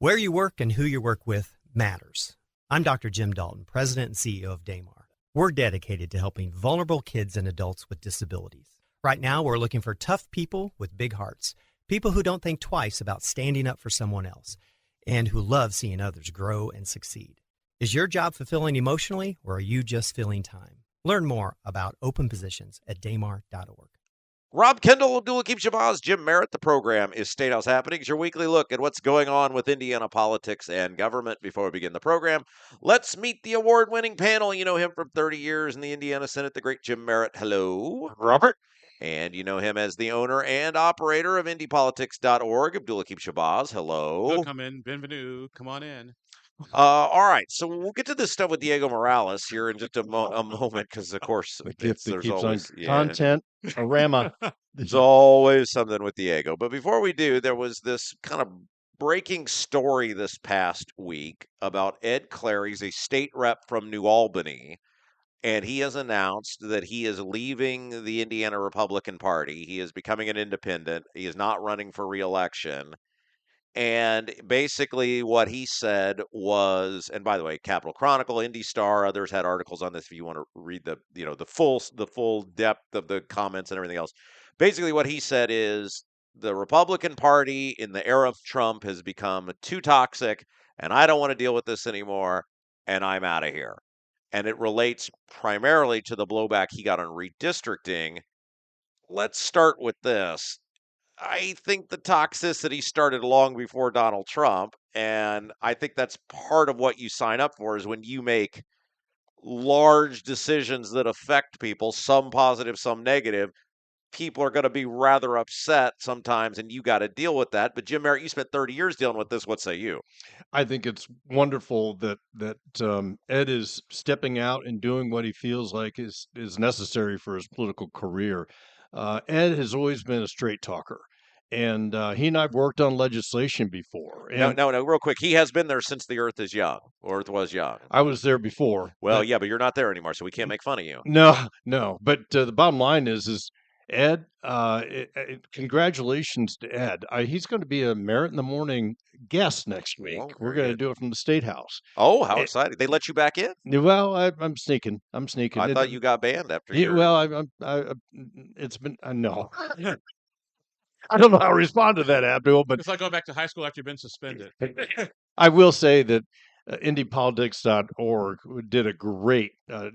Where you work and who you work with matters. I'm Dr. Jim Dalton, President and CEO of Damar. We're dedicated to helping vulnerable kids and adults with disabilities. Right now, we're looking for tough people with big hearts, people who don't think twice about standing up for someone else, and who love seeing others grow and succeed. Is your job fulfilling emotionally, or are you just filling time? Learn more about open positions at damar.org. Rob Kendall, Abdul-Hakim Shabazz, Jim Merritt. The program is Statehouse Happenings, your weekly look at what's going on with Indiana politics and government. Before we begin the program, let's meet the award-winning panel. You know him from 30 years in the Indiana Senate, the great Jim Merritt. Hello. Robert. And you know him as the owner and operator of IndyPolitics.org, Abdul-Hakim Shabazz. Hello. Welcome in. Bienvenue. Come on in. All right, so we'll get to this stuff with Diego Morales here in just a moment, because of course the gift that there's keeps always on content, a rama. There's always something with Diego. But before we do, there was this kind of breaking story this past week about Ed Clere. He's a state rep from New Albany, and he has announced that he is leaving the Indiana Republican Party. He is becoming an independent. He is not running for re-election. And basically what he said was, and by the way, Capital Chronicle, Indy Star, others had articles on this if you want to read the full depth of the comments and everything else. Basically what he said is the Republican Party in the era of Trump has become too toxic, and I don't want to deal with this anymore, and I'm out of here. And it relates primarily to the blowback he got on redistricting. Let's start with this. I think the toxicity started long before Donald Trump, and I think that's part of what you sign up for is when you make large decisions that affect people, some positive, some negative, people are going to be rather upset sometimes, and you got to deal with that. But Jim Merritt, you spent 30 years dealing with this. What say you? I think it's wonderful that Ed is stepping out and doing what he feels like is necessary for his political career. Ed has always been a straight talker, and he and I've worked on legislation before. And No, real quick. He has been there since the Earth is young, or Earth was young. I was there before. Well, yeah, but you're not there anymore, so we can't make fun of you. No. But the bottom line is Ed, congratulations to Ed. He's going to be a Merit in the Morning guest next week. Oh, we're going to do it from the State House. Oh, how exciting. They let you back in? Well, I'm sneaking. I thought you got banned after Yeah, well, it's been, no. I don't know how to respond to that, Abdul, but It's like going back to high school after you've been suspended. I will say that IndyPolitics.org did a great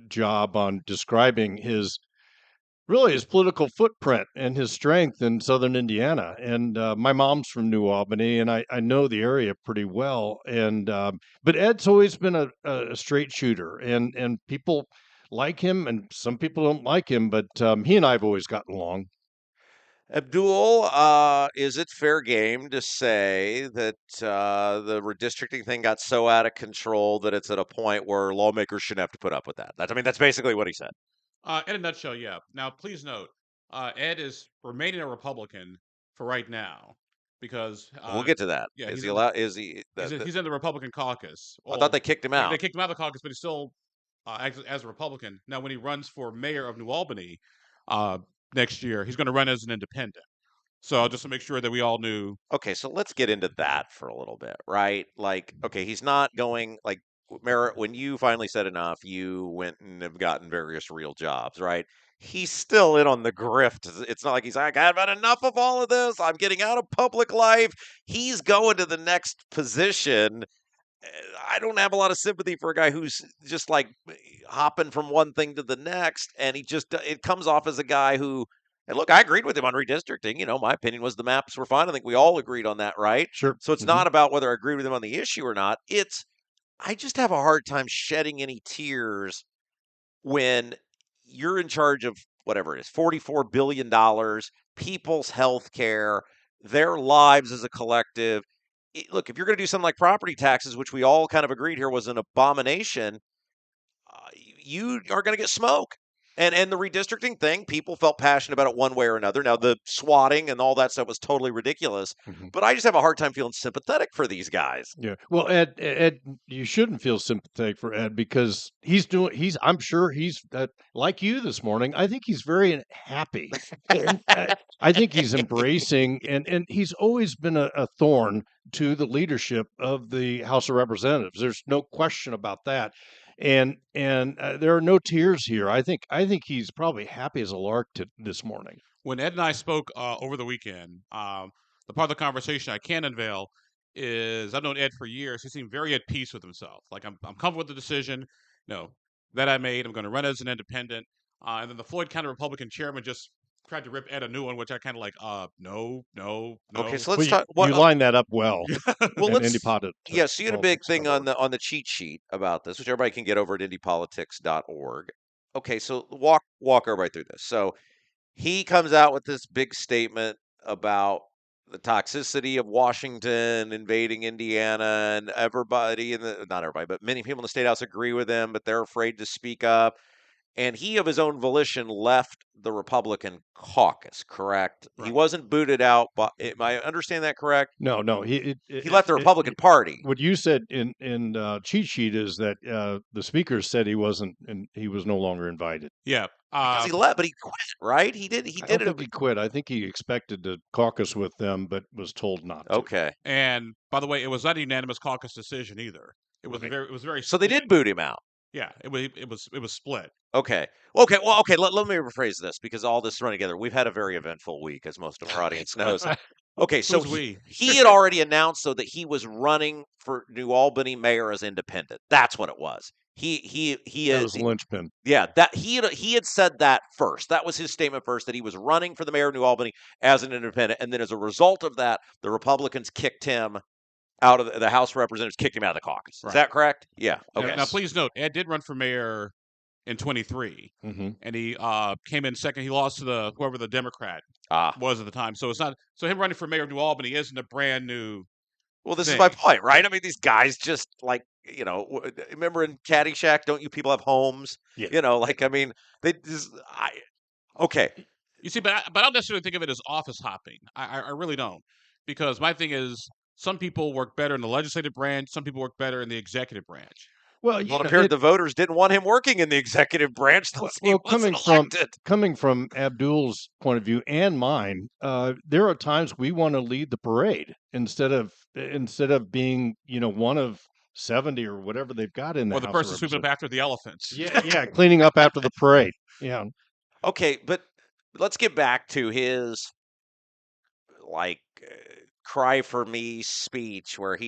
job on describing his political footprint and his strength in southern Indiana. And my mom's from New Albany, and I know the area pretty well. And but Ed's always been a straight shooter, and people like him, and some people don't like him, but he and I have always gotten along. Abdul, is it fair game to say that the redistricting thing got so out of control that it's at a point where lawmakers shouldn't have to put up with that? That's basically what he said. In a nutshell, yeah. Now, please note, Ed is remaining a Republican for right now because We'll get to that. yeah, Is he's he in allowed? he's in the Republican caucus. I thought they kicked him out. They kicked him out of the caucus, but he's still as a Republican. Now, when he runs for mayor of New Albany next year, he's going to run as an independent. So just to make sure that we all knew. Okay, so let's get into that for a little bit, right? Like, okay, he's not going like Merritt. When you finally said enough, you went and have gotten various real jobs, right? He's still in on the grift. It's not like he's like, I've had enough of all of this. I'm getting out of public life. He's going to the next position. I don't have a lot of sympathy for a guy who's just like hopping from one thing to the next. And it comes off as a guy who, and look, I agreed with him on redistricting. You know, my opinion was the maps were fine. I think we all agreed on that, right? Sure. So it's not about whether I agree with him on the issue or not. I just have a hard time shedding any tears when you're in charge of whatever it is, $44 billion, people's health care, their lives as a collective. Look, if you're going to do something like property taxes, which we all kind of agreed here was an abomination, you are going to get smoke. And the redistricting thing, people felt passionate about it one way or another. Now, the swatting and all that stuff was totally ridiculous, but I just have a hard time feeling sympathetic for these guys. Yeah. Well, Ed, you shouldn't feel sympathetic for Ed because I'm sure he's like you this morning. I think he's very happy. And I think he's embracing, and he's always been a thorn to the leadership of the House of Representatives. There's no question about that. And there are no tears here. I think he's probably happy as a lark this morning. When Ed and I spoke over the weekend, the part of the conversation I can unveil is I've known Ed for years. He seemed very at peace with himself. Like I'm comfortable with the decision, that I made. I'm going to run as an independent. And then the Floyd County Republican chairman just tried to rip Ed a new one, which I kind of like. No. Okay, so let's Well, talk. you line that up well. Well, and let's. IndyPod- Yeah, so you had a big thing politics.org. on the cheat sheet about this, which everybody can get over at indypolitics.org. Okay, so walk everybody through this. So he comes out with this big statement about the toxicity of Washington invading Indiana, and everybody not everybody, but many people in the state house agree with him, but they're afraid to speak up. And he, of his own volition, left the Republican caucus, correct? He Right. wasn't booted out. But am I understand that correct? No. He left the Republican Party. What you said in cheat sheet is that the speaker said he wasn't, and he was no longer invited. Yeah. Because he left, but he quit, right? He did. He I did don't it. think he quit. I think he expected to caucus with them, but was told not to. Okay. And by the way, it was not a unanimous caucus decision either. It was Right. very. So they did boot him out. Yeah. It was split. Okay. Okay. Well, okay. Let me rephrase this because all this run together. We've had a very eventful week, as most of our audience knows. Okay, so Who's we? he had already announced, though, that he was running for New Albany mayor as independent. That's what it was. He That was the linchpin. Yeah, that he had said that first. That was his statement first, that he was running for the mayor of New Albany as an independent, and then as a result of that, the Republicans kicked him out of the House of Representatives, kicked him out of the caucus. Right. Is that correct? Yeah. Okay. Now, please note, Ed did run for mayor in 23, and he came in second. He lost to whoever the Democrat was at the time. So it's not him running for mayor of New Albany isn't a brand new. Well, this is thing. my point, right? I mean, these guys just like, remember in Caddyshack, don't you people have homes? Yeah. I mean, they just, okay. You see, but I don't necessarily think of it as office hopping. I really don't, because my thing is some people work better in the legislative branch, some people work better in the executive branch. Well, It appeared the voters didn't want him working in the executive branch. Coming from Abdul's point of view and mine, there are times we want to lead the parade instead of being one of 70 or whatever they've got in the Or the House person of sweeping up after the elephants. Yeah, cleaning up after the parade. Yeah. Okay, but let's get back to his cry for me speech or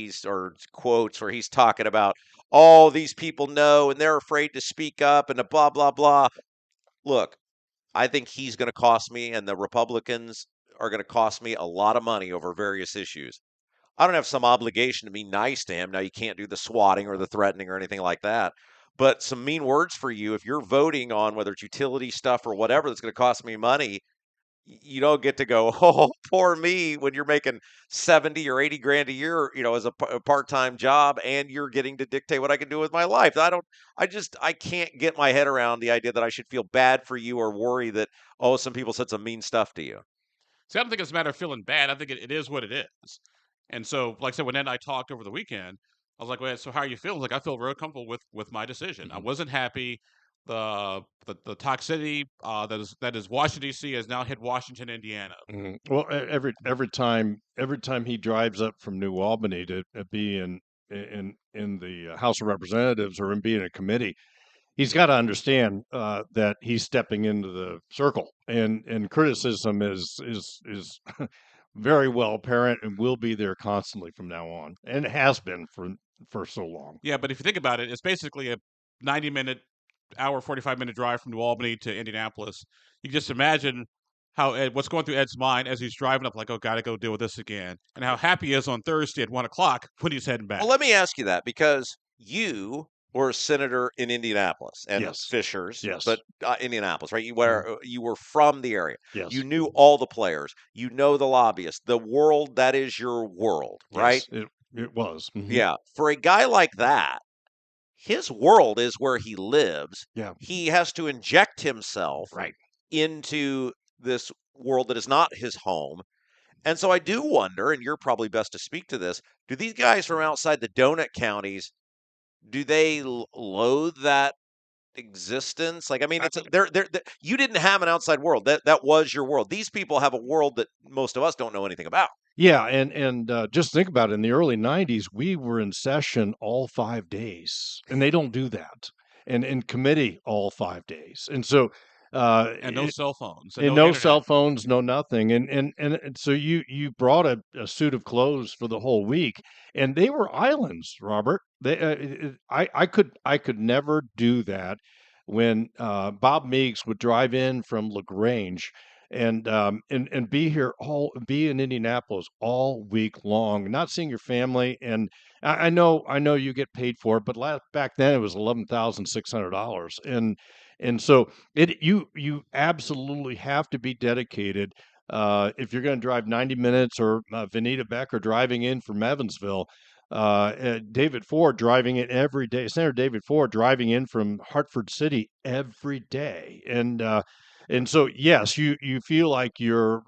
quotes where he's talking about all these people know and they're afraid to speak up and a blah blah blah. Look, I think he's going to cost me and the Republicans are going to cost me a lot of money over various issues. I don't have some obligation to be nice to him. Now, you can't do the swatting or the threatening or anything like that. But some mean words for you, if you're voting on whether it's utility stuff or whatever that's going to cost me money, you don't get to go, oh, poor me, when you're making 70 or 80 grand a year, as a part-time job, and you're getting to dictate what I can do with my life. I can't get my head around the idea that I should feel bad for you or worry that, some people said some mean stuff to you. See, I don't think it's a matter of feeling bad. I think it is what it is. And so, like I said, when Ed and I talked over the weekend, I was like, well, so how are you feeling? Like, I feel very comfortable with my decision. Mm-hmm. I wasn't happy. The toxicity that is Washington D.C. has now hit Washington, Indiana. Mm-hmm. Well, every time he drives up from New Albany to be in the House of Representatives or be in a committee, he's got to understand that he's stepping into the circle, and criticism is very well apparent and will be there constantly from now on, and it has been for so long. Yeah, but if you think about it, it's basically a 45-minute drive from New Albany to Indianapolis. You can just imagine what's going through Ed's mind as he's driving up, like, oh, gotta go deal with this again, and how happy he is on Thursday at 1:00 when he's heading back. Well, let me ask you that, because you were a senator in Indianapolis and Yes. Fishers, Yes. but Indianapolis, right? You were from the area. Yes. You knew all the players. You know the lobbyists. The world that is your world, right? Yes, it was. Mm-hmm. Yeah. For a guy like that, his world is where he lives. Yeah. He has to inject himself Right. into this world that is not his home. And so I do wonder, and you're probably best to speak to this, do these guys from outside the donut counties, do they loathe that existence? Like, I mean, it's they're you didn't have an outside world. That was your world. These people have a world that most of us don't know anything about. Yeah, and just think about it. In the early '90s, we were in session all 5 days, and they don't do that, and in committee all 5 days, and so And no cell phones and no no internet. cell phones, no nothing, and so you brought a suit of clothes for the whole week, and they were islands, Robert. I could never do that when Bob Meeks would drive in from LaGrange and be in Indianapolis all week long, not seeing your family. And I know you get paid for it, but back then it was $11,600, and so you absolutely have to be dedicated. If you're going to drive 90 minutes, or Vanita Becker driving in from Evansville, David Ford driving in every day, Senator David Ford driving in from Hartford City every day, and so yes, you feel like you're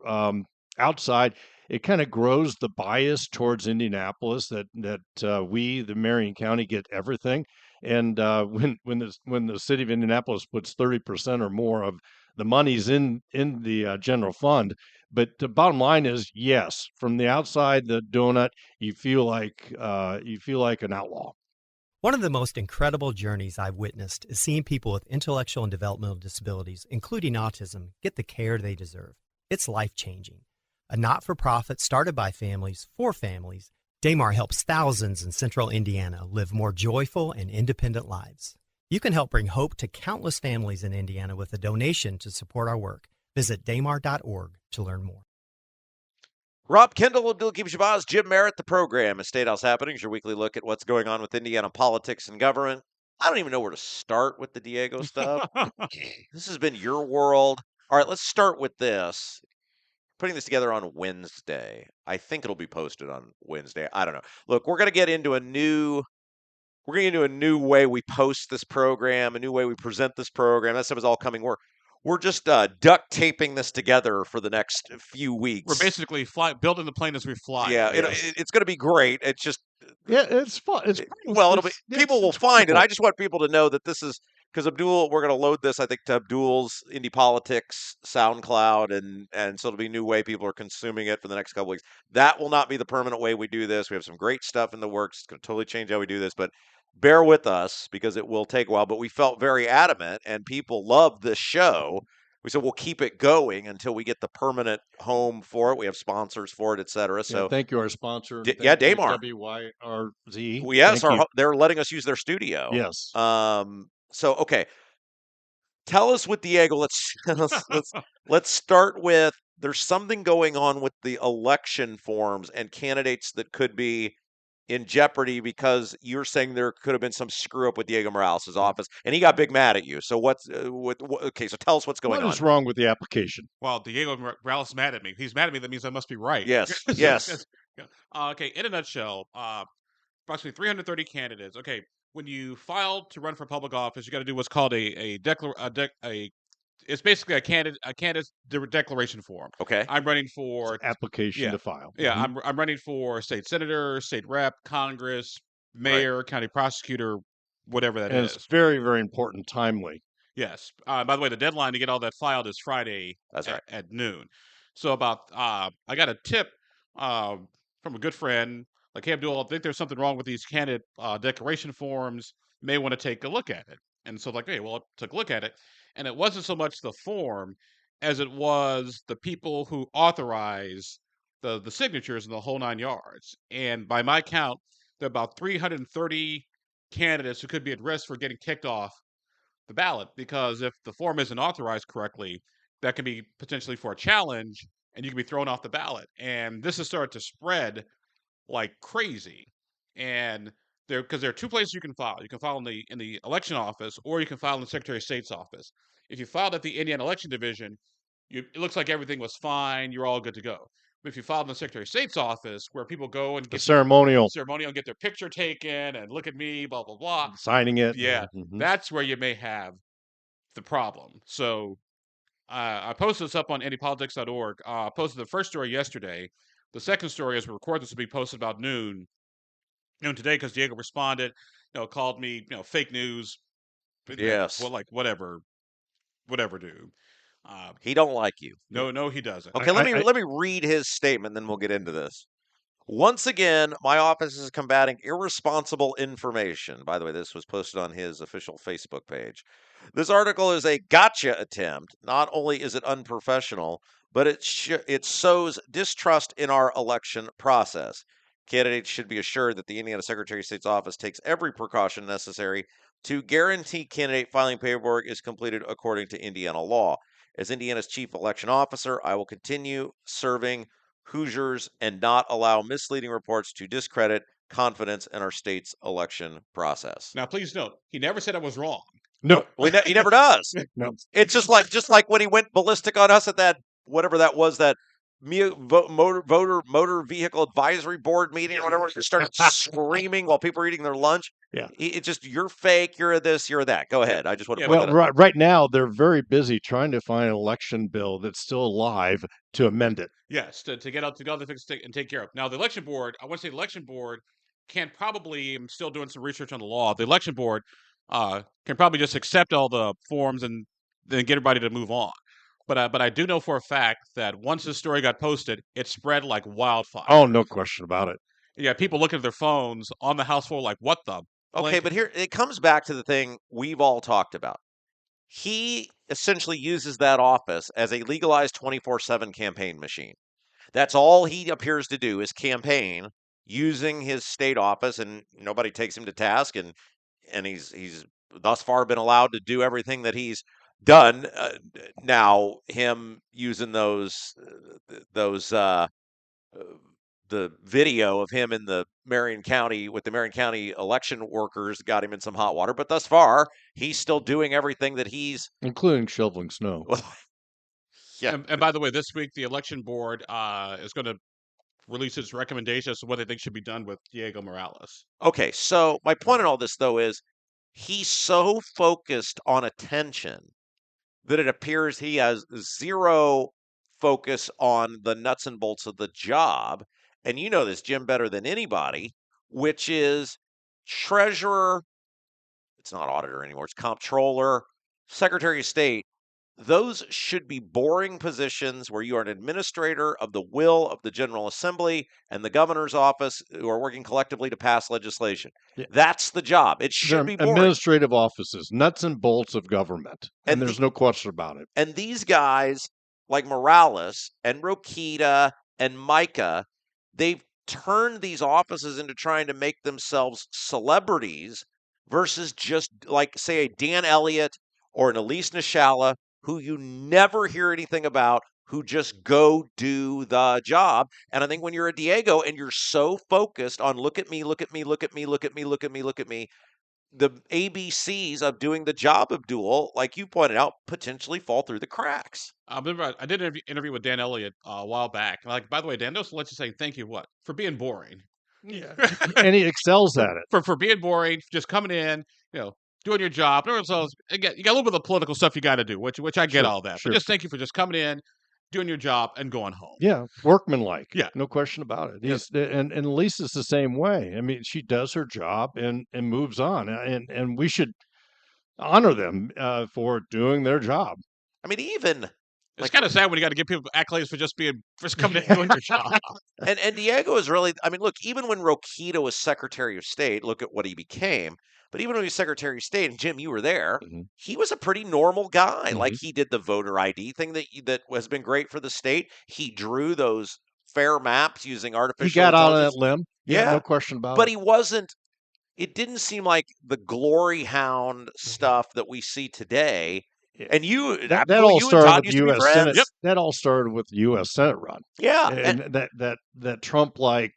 outside. It kind of grows the bias towards Indianapolis that we, the Marion County, get everything. And when the city of Indianapolis puts 30% or more of the monies in the general fund, but the bottom line is, yes, from the outside the donut, you feel like an outlaw. One of the most incredible journeys I've witnessed is seeing people with intellectual and developmental disabilities, including autism, get the care they deserve. It's life-changing. A not-for-profit started by families for families, Damar helps thousands in central Indiana live more joyful and independent lives. You can help bring hope to countless families in Indiana with a donation to support our work. Visit damar.org to learn more. Rob Kendall, Abdul-Hakim Shabazz, Jim Merritt. The program is Statehouse Happenings, your weekly look at what's going on with Indiana politics and government. I don't even know where to start with the Diego stuff. This has been your world. All right, let's start with this. Putting this together on Wednesday. I think it'll be posted on Wednesday. I don't know. Look, we're going to get into a new way we post this program, a new way we present this program. That stuff is all coming. We're just duct taping this together for the next few weeks. We're basically building the plane as we fly. Yeah, it's going to be great. It's just it's fun. People will find it. I just want people to know that this is because Abdul. We're going to load this, I think, to Abdul's Indie Politics SoundCloud, and so it'll be a new way people are consuming it for the next couple weeks. That will not be the permanent way we do this. We have some great stuff in the works. It's going to totally change how we do this, but bear with us because it will take a while. But we felt very adamant, and people love this show. We said we'll keep it going until we get the permanent home for it. We have sponsors for it, et cetera. So thank you, our sponsor. Damar. WYRZ. Well, yes, they're letting us use their studio. Yes. So okay, tell us with Diego. Let's start with. There's something going on with the election forms and candidates that could be in jeopardy because you're saying there could have been some screw up with Diego Morales' office, and he got big mad at you. So okay, so tell us what's going on. What is wrong with the application? Well, Diego Morales is mad at me. If he's mad at me, that means I must be right. Yes, yes. Okay, in a nutshell, approximately 330 candidates. Okay, when you file to run for public office, you got to do what's called it's basically a candidate declaration form. Okay. I'm running for application to file. Yeah, I'm running for state senator, state rep, Congress, mayor, county prosecutor, whatever that is. It's very, very important, timely. Yes. By the way, the deadline to get all that filed is Friday. That's right. At noon. So I got a tip from a good friend. Like, hey, Abdul, I think there's something wrong with these candidate declaration forms. May want to take a look at it. And so, like, hey, well, I took a look at it. And it wasn't so much the form as it was the people who authorize the signatures in the whole 9 yards. And by my count, there are about 330 candidates who could be at risk for getting kicked off the ballot, because if the form isn't authorized correctly, that can be potentially for a challenge, and you can be thrown off the ballot. And this has started to spread like crazy. And because there are two places you can file. You can file in the election office, or you can file in the Secretary of State's office. If you filed at the Indiana Election Division, it looks like everything was fine. You're all good to go. If you file in the Secretary of State's office, where people go and The get ceremonial ceremonial, get their picture taken, and look at me, blah blah blah. signing it. Yeah, Mhm. that's where you may have the problem. So I posted this up on anypolitics.org. I posted the first story yesterday. The second story, as we record this, will be posted about noon today, because Diego responded, called me, fake news. Yes. Well, like whatever, dude. He don't like you. No, he doesn't. Okay, let me read his statement, then we'll get into this. Once again, my office is combating irresponsible information. By the way, this was posted on his official Facebook page. This article is a gotcha attempt. Not only is it unprofessional, but it sows distrust in our election process. Candidates should be assured that the Indiana Secretary of State's office takes every precaution necessary to guarantee candidate filing paperwork is completed according to Indiana law. As Indiana's chief election officer, I will continue serving Hoosiers and not allow misleading reports to discredit confidence in our state's election process. Now, please note, he never said I was wrong. No, He never does. no. It's just like when he went ballistic on us at that whatever that was, that motor vehicle advisory board meeting or whatever. He started screaming while people were eating their lunch. Yeah. It's just, you're fake, you're this, you're that. Go ahead. I just want to Well, right now they're very busy trying to find an election bill that's still alive to amend it. Yes, to get out to the other things and take care of. Now, the election board, I want to say the election board can probably, I'm still doing some research on the law. The election board can probably just accept all the forms and then get everybody to move on. But I do know for a fact that once this story got posted, it spread like wildfire. Oh, no question about it. Yeah, people looking at their phones on the House floor like, what the? Okay, but here it comes back to the thing we've all talked about. He essentially uses that office as a legalized 24/7 campaign machine. That's all he appears to do, is campaign using his state office, and nobody takes him to task, and he's thus far been allowed to do everything that he's done. Now him using the video of him in the Marion County with the Marion County election workers got him in some hot water, but thus far he's still doing everything that he's including shoveling snow. Yeah. And by the way, this week the election board is going to release its recommendations to what they think should be done with Diego Morales. Okay, so my point in all this, though, is he's so focused on attention that it appears he has zero focus on the nuts and bolts of the job. And you know this, Jim, better than anybody, which is treasurer. It's not auditor anymore. It's comptroller, secretary of state. Those should be boring positions where you are an administrator of the will of the General Assembly and the governor's office who are working collectively to pass legislation. Yeah. That's the job. It should be boring. Administrative offices, nuts and bolts of government. And there's no question about it. And these guys like Morales and Rokita and Micah, they've turned these offices into trying to make themselves celebrities versus just like, say, a Dan Elliott or an Elise Nishala, who you never hear anything about, who just go do the job. And I think when you're a Diego and you're so focused on look at me, look at me, look at me, look at me, look at me, look at me, the ABCs of doing the job, Abdul, like you pointed out, potentially fall through the cracks. I did an interview with Dan Elliott a while back. Like, by the way, Dan, just let you say thank you for being boring. Yeah, and he excels at it. For being boring, just coming in, doing your job. So again, you got a little bit of the political stuff you got to do, which I get all that. But just thank you for just coming in, doing your job, and going home. Yeah, workmanlike. Yeah, no question about it. Yes. And Lisa's the same way. I mean, she does her job and moves on, and we should honor them for doing their job. I mean, even it's kind of sad when you got to give people accolades for just coming in and doing your job. And Diego is really, I mean, look, even when Rokita was Secretary of State, look at what he became. But even when he was Secretary of State, and Jim, you were there, he was a pretty normal guy. Like, he did the voter ID thing that has been great for the state. He drew those fair maps using artificial intelligence. He got out of that limb. Yeah, no question about it. But he wasn't, it didn't seem like the glory hound stuff that we see today. And that all started with the U.S. Senate. Yep. That all started with the U.S. Senate run. Yeah, and that Trump-like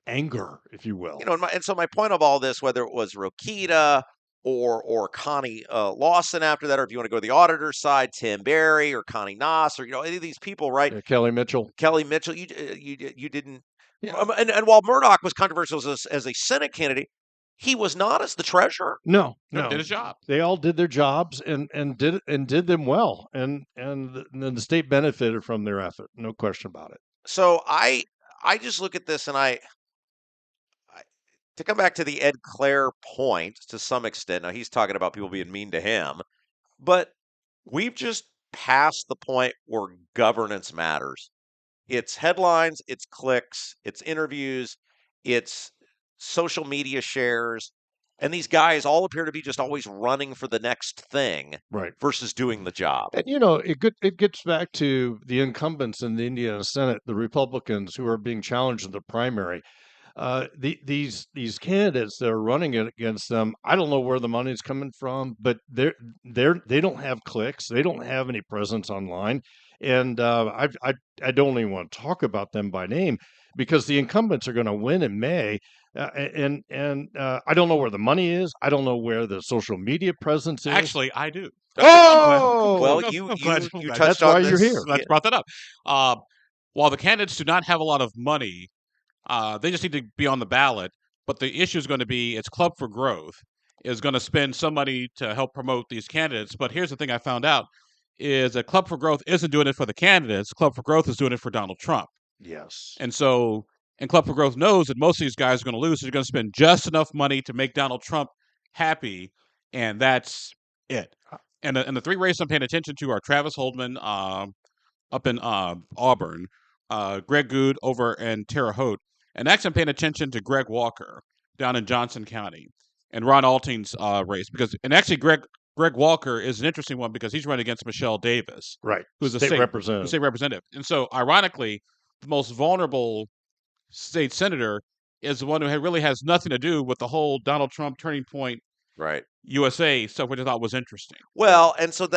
anger, if you will. And so my point of all this, whether it was Rokita or Connie Lawson after that, or if you want to go to the auditor's side, Tim Berry or Connie Noss, or any of these people, right? Kelly Mitchell. Kelly Mitchell, you didn't. Yeah. And while Murdoch was controversial as a Senate candidate, he was not as the treasurer. No, Did his job. They all did their jobs and did them well, and then the state benefited from their effort, no question about it. So I just look at this and to come back to the Ed Clare point to some extent. Now he's talking about people being mean to him, but we've just passed the point where governance matters. It's headlines, it's clicks, it's interviews, it's social media shares, and these guys all appear to be just always running for the next thing, right, versus doing the job. And it gets back to the incumbents in the Indiana Senate, the Republicans who are being challenged in the primary. These candidates that are running it against them, I don't know where the money's coming from, but they don't have clicks, they don't have any presence online, and I don't even want to talk about them by name because the incumbents are going to win in May, and I don't know where the money is. I don't know where the social media presence is. Actually, I do. Well, you touched That's on why this. you're here. Let's brought that up. While the candidates do not have a lot of money, they just need to be on the ballot. But the issue is going to be it's Club for Growth is going to spend some money to help promote these candidates. But here's the thing I found out is that Club for Growth isn't doing it for the candidates. Club for Growth is doing it for Donald Trump. Yes. And Club for Growth knows that most of these guys are going to lose. So they're going to spend just enough money to make Donald Trump happy. And that's it. And the three races I'm paying attention to are Travis Holdman up in Auburn, Greg Good over in Terre Haute. And next I'm paying attention to Greg Walker down in Johnson County and Ron Alting's race. And actually Greg Walker is an interesting one because he's running against Michelle Davis. Right. Who's a state representative. And so ironically, the most vulnerable state senator is the one who really has nothing to do with the whole Donald Trump Turning Point Right. USA stuff, which I thought was interesting. Well, and so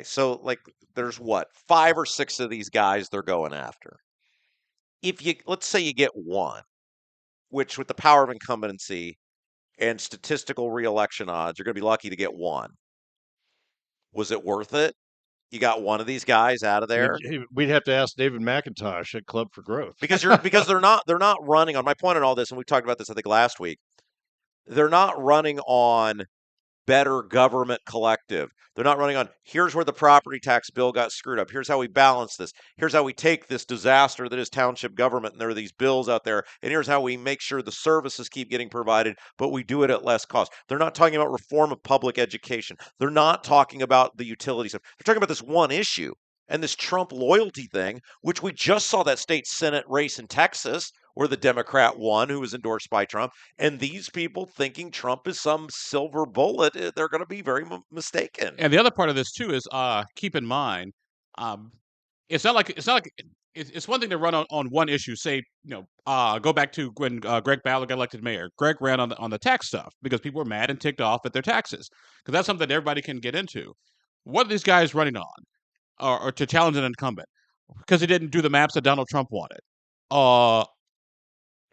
so like there's 5 or 6 of these guys they're going after. Let's say you get one, which with the power of incumbency and statistical reelection odds, you're going to be lucky to get one. Was it worth it? You got one of these guys out of there. We'd have to ask David McIntosh at Club for Growth because they're not running on my point on all this, and we talked about this I think last week. They're not running on better government collective. They're not running on here's where the property tax bill got screwed up. Here's how we balance this. Here's how we take this disaster that is township government, and there are these bills out there, and here's how we make sure the services keep getting provided, but we do it at less cost. They're not talking about reform of public education. They're not talking about the utility stuff. They're talking about this one issue and this Trump loyalty thing, which we just saw that state Senate race in Texas where the Democrat won, who was endorsed by Trump. And these people thinking Trump is some silver bullet, they're going to be very mistaken. And the other part of this too is keep in mind, it's one thing to run on one issue. Say, go back to when Greg Ballard got elected mayor. Greg ran on the tax stuff because people were mad and ticked off at their taxes because that's something that everybody can get into. What are these guys running on, or to challenge an incumbent because he didn't do the maps that Donald Trump wanted?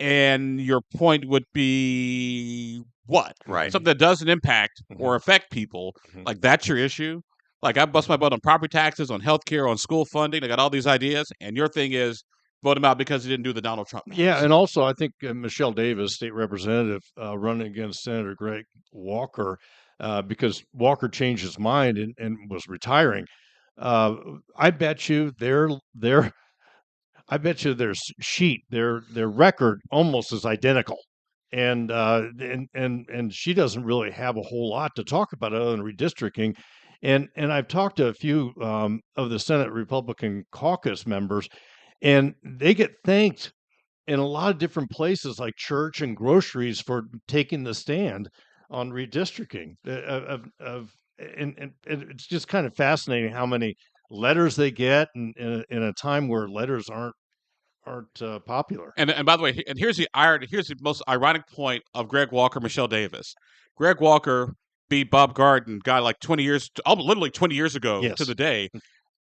And your point would be what? Right. Something that doesn't impact or affect people. Like that's your issue. Like I bust my butt on property taxes, on healthcare, on school funding. I got all these ideas, and your thing is vote him out because he didn't do the Donald Trump. Yeah, and also I think Michelle Davis, state representative, running against Senator Greg Walker, because Walker changed his mind and was retiring. I bet you their sheet, their record almost is identical, and she doesn't really have a whole lot to talk about other than redistricting, and I've talked to a few of the Senate Republican caucus members, and they get thanked in a lot of different places like church and groceries for taking the stand on redistricting. And it's just kind of fascinating how many letters they get in a time where letters aren't popular. And by the way, and here's the most ironic point of Greg Walker, Michelle Davis. Greg Walker beat Bob Garden, literally 20 years ago to the day,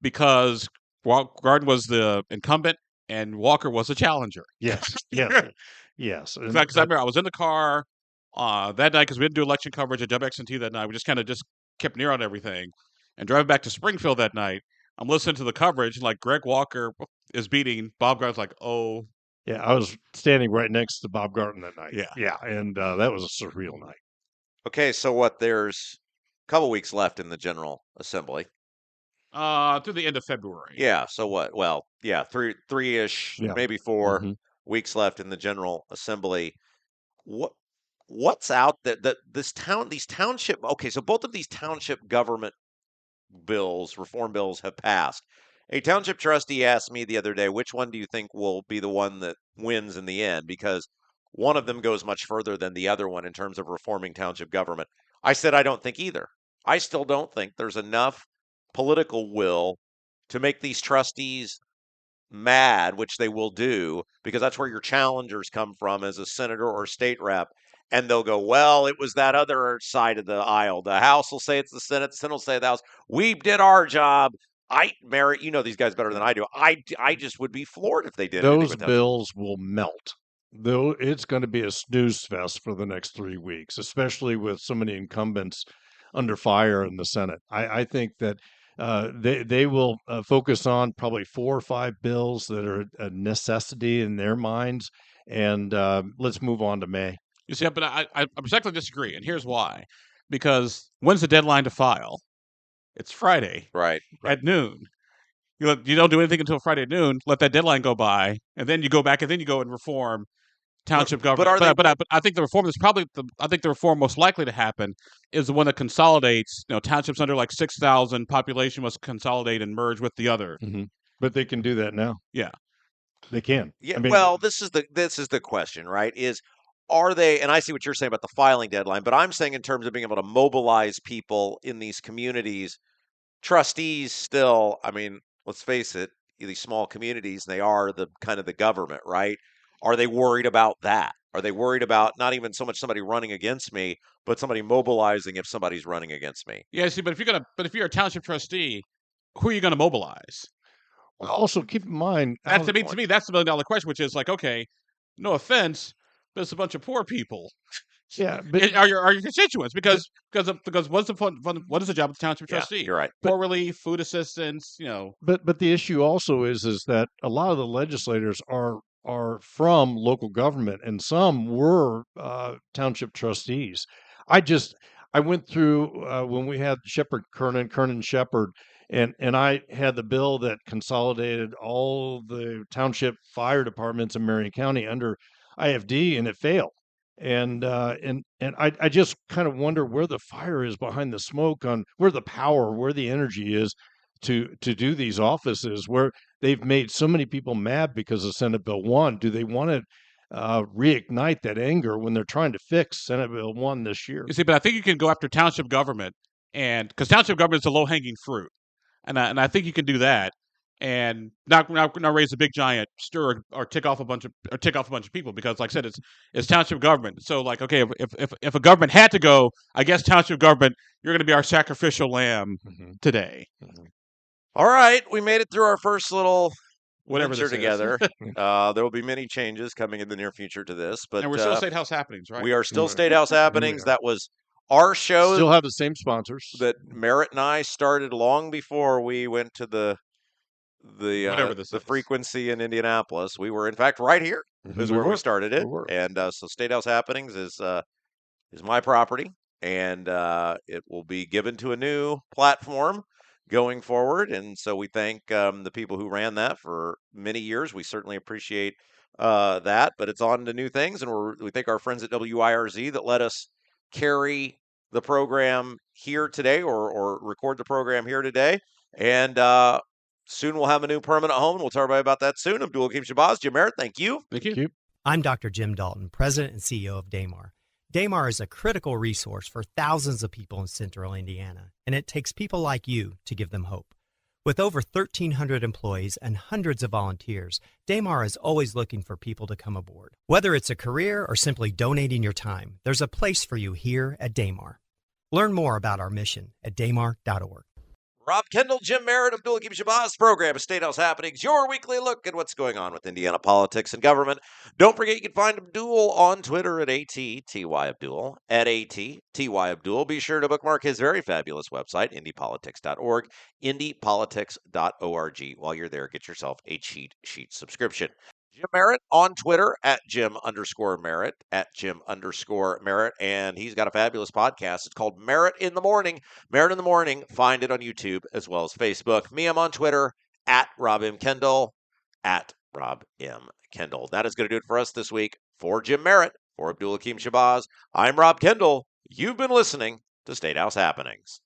because Garden was the incumbent and Walker was the challenger. Yes. Because I remember I was in the car that night, because we didn't do election coverage at WXNT that night, we just kept near on everything. And driving back to Springfield that night, I'm listening to the coverage, and like Greg Walker is beating Bob Gart's like, oh. Yeah, I was standing right next to Bob Garton that night. Yeah. And that was a surreal night. Okay, so what? There's a couple weeks left in the General Assembly. Through the end of February. Yeah. So what? Well, yeah, three-ish, maybe 4 weeks left in the General Assembly. What's out there? These township. Okay, so both of these township government bills, reform bills, have passed. A township trustee asked me the other day, which one do you think will be the one that wins in the end? Because one of them goes much further than the other one in terms of reforming township government. I said I don't think either. I still don't think there's enough political will to make these trustees mad, which they will do, because that's where your challengers come from as a senator or state rep. And they'll go, well, it was that other side of the aisle. The House will say it's the Senate. The Senate will say the House. We did our job. Merritt, you know these guys better than I do. I just would be floored if they did. Those bills will melt. Though it's going to be a snooze fest for the next 3 weeks, especially with so many incumbents under fire in the Senate. I think that they will focus on probably 4 or 5 bills that are a necessity in their minds. And let's move on to May. You see, but I respectfully disagree, and here's why. Because when's the deadline to file? It's Friday, right at noon. You don't do anything until Friday at noon. Let that deadline go by, and then you go back, and then you go and reform township government. But I think the reform is probably I think the reform most likely to happen is the one that consolidates. Townships under like 6,000 population must consolidate and merge with the other. Mm-hmm. But they can do that now. Yeah, they can. Yeah. Well, this is the question, right? Are they, and I see what you're saying about the filing deadline, but I'm saying in terms of being able to mobilize people in these communities, trustees still, I mean, let's face it, these small communities, they are the kind of the government, right? Are they worried about that? Are they worried about not even so much somebody running against me, but somebody mobilizing if somebody's running against me? Yeah, see, but if you're a township trustee, who are you going to mobilize? Well, also keep in mind, to me, that's the $1 million question, which is like, okay, no offense, but it's a bunch of poor people. Yeah, but are your constituents because what's the fun? What is the job of the township trustee? Yeah, you're right. Poor relief, food assistance, But the issue also is that a lot of the legislators are from local government, and some were township trustees. I went through when we had Kernan Shepherd, and I had the bill that consolidated all the township fire departments in Marion County under IFD, and it failed. And I just kind of wonder where the fire is behind the smoke, on where the power, where the energy is to do these offices, where they've made so many people mad because of Senate Bill 1. Do they want to reignite that anger when they're trying to fix Senate Bill 1 this year? You see, but I think you can go after township government, and because township government is a low-hanging fruit, and I think you can do that, and not raise a big giant stir or tick off a bunch of people, because like I said, it's township government. So like, okay, if a government had to go, I guess township government, you're going to be our sacrificial lamb today. Mm-hmm. All right, we made it through our first little whatever venture together. There will be many changes coming in the near future to this, but and we're still Statehouse Happenings, right? We are still Statehouse Happenings. That was our show. Still have the same sponsors that Merritt and I started long before we went to the frequency in Indianapolis. We were in fact right here is where we started it, and so Statehouse Happenings is my property, and it will be given to a new platform going forward. And so we thank the people who ran that for many years. We certainly appreciate that, but it's on to new things, and we thank our friends at WIRZ that let us carry the program here today, or record the program here today, and soon we'll have a new permanent home. We'll tell everybody about that soon. Abdul-Hakim Shabazz, Jim Merritt, thank you. Thank you. I'm Dr. Jim Dalton, President and CEO of Damar. Damar is a critical resource for thousands of people in central Indiana, and it takes people like you to give them hope. With over 1,300 employees and hundreds of volunteers, Damar is always looking for people to come aboard. Whether it's a career or simply donating your time, there's a place for you here at Damar. Learn more about our mission at damar.org. Rob Kendall, Jim Merritt, Abdul-Hakim Shabazz program of Statehouse Happenings, your weekly look at what's going on with Indiana politics and government. Don't forget you can find Abdul on Twitter at ATTYAbdul, at ATTYAbdul. Be sure to bookmark his very fabulous website, indypolitics.org, indypolitics.org. While you're there, get yourself a cheat sheet subscription. Jim Merritt on Twitter at Jim_Merritt, at Jim_Merritt. And he's got a fabulous podcast. It's called Merritt in the Morning. Merritt in the Morning. Find it on YouTube as well as Facebook. Me, I'm on Twitter at Rob M. Kendall, at Rob M. Kendall. That is going to do it for us this week. For Jim Merritt, for Abdul-Hakim Shabazz, I'm Rob Kendall. You've been listening to Statehouse Happenings.